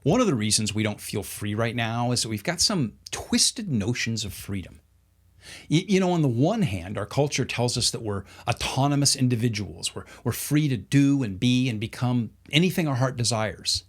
One of the reasons we don't feel free right now is that we've got some twisted notions of freedom. On the one hand, our culture tells us that we're autonomous individuals. We're free to do and be and become anything our heart desires.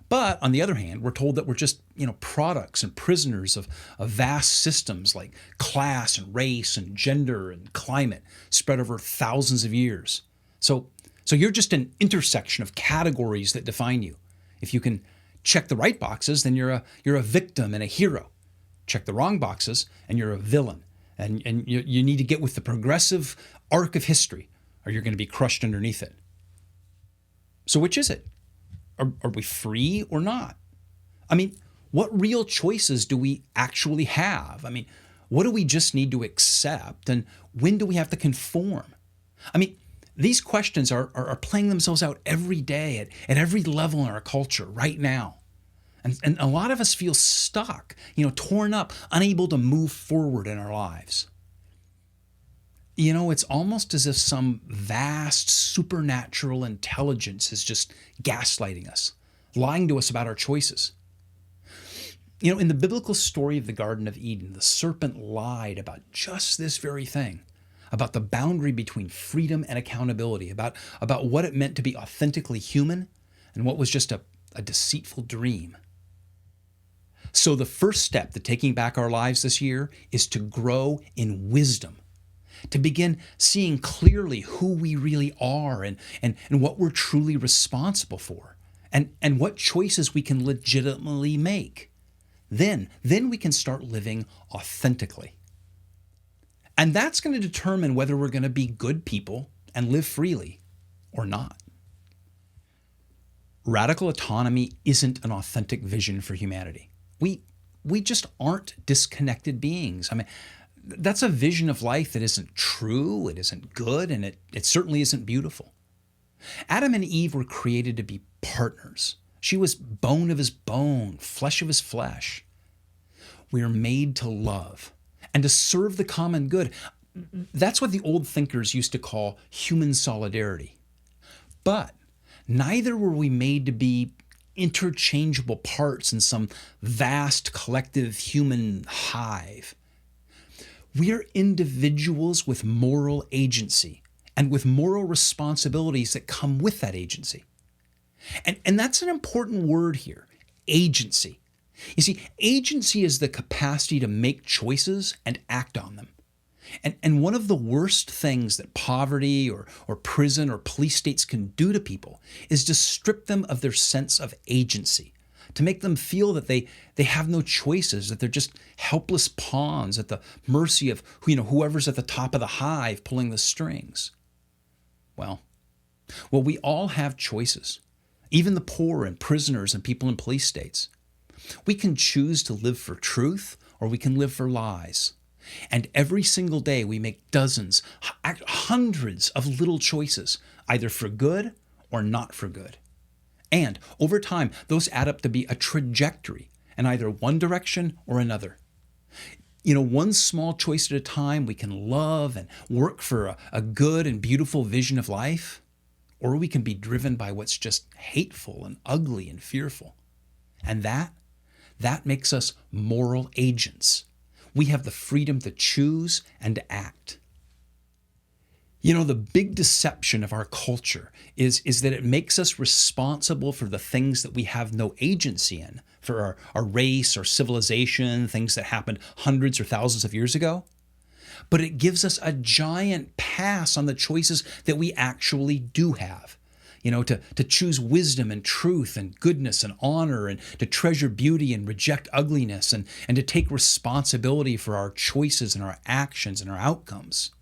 But on the other hand, we're told that we're just, products and prisoners of vast systems like class and race and gender and climate spread over thousands of years. So you're just an intersection of categories that define you. If you can check the right boxes, then you're a victim and a hero. Check the wrong boxes, and you're a villain. And you need to get with the progressive arc of history, or you're going to be crushed underneath it. So which is it? Are we free or not? What real choices do we actually have? What do we just need to accept? And when do we have to conform? These questions are playing themselves out every day at every level in our culture right now. And a lot of us feel stuck, torn up, unable to move forward in our lives. It's almost as if some vast supernatural intelligence is just gaslighting us, lying to us about our choices. In the biblical story of the Garden of Eden, the serpent lied about just this very thing, about the boundary between freedom and accountability, about what it meant to be authentically human and what was just a deceitful dream. So the first step to taking back our lives this year is to grow in wisdom, to begin seeing clearly who we really are and what we're truly responsible for, and what choices we can legitimately make. Then we can start living authentically. And that's going to determine whether we're going to be good people and live freely or not. Radical autonomy isn't an authentic vision for humanity. We just aren't disconnected beings. That's a vision of life that isn't true, it isn't good, and it certainly isn't beautiful. Adam and Eve were created to be partners. She was bone of his bone, flesh of his flesh. We are made to love and to serve the common good. That's what the old thinkers used to call human solidarity. But neither were we made to be interchangeable parts in some vast collective human hive. We are individuals with moral agency and with moral responsibilities that come with that agency. And that's an important word here, agency. You see, agency is the capacity to make choices and act on them. And one of the worst things that poverty or prison or police states can do to people is to strip them of their sense of agency, to make them feel that they have no choices, that they're just helpless pawns at the mercy of whoever's at the top of the hive pulling the strings. Well, we all have choices, even the poor and prisoners and people in police states. We can choose to live for truth or we can live for lies. And every single day we make dozens, hundreds of little choices, either for good or not for good. And over time, those add up to be a trajectory in either one direction or another. One small choice at a time, we can love and work for a good and beautiful vision of life, or we can be driven by what's just hateful and ugly and fearful. And that makes us moral agents. We have the freedom to choose and to act. The big deception of our culture is that it makes us responsible for the things that we have no agency in, for our race, our civilization, things that happened hundreds or thousands of years ago. But it gives us a giant pass on the choices that we actually do have. To choose wisdom and truth and goodness and honor, and to treasure beauty and reject ugliness, and to take responsibility for our choices and our actions and our outcomes.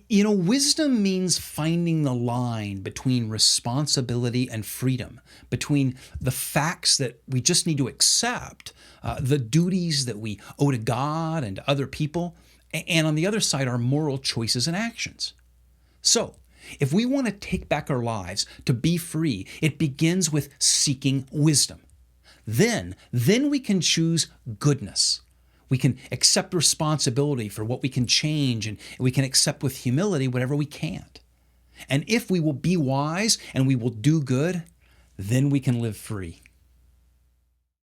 Wisdom means finding the line between responsibility and freedom, between the facts that we just need to accept, the duties that we owe to God and to other people, and on the other side, our moral choices and actions. So, if we want to take back our lives, to be free, it begins with seeking wisdom. Then we can choose goodness. We can accept responsibility for what we can change, and we can accept with humility whatever we can't. And if we will be wise and we will do good, then we can live free.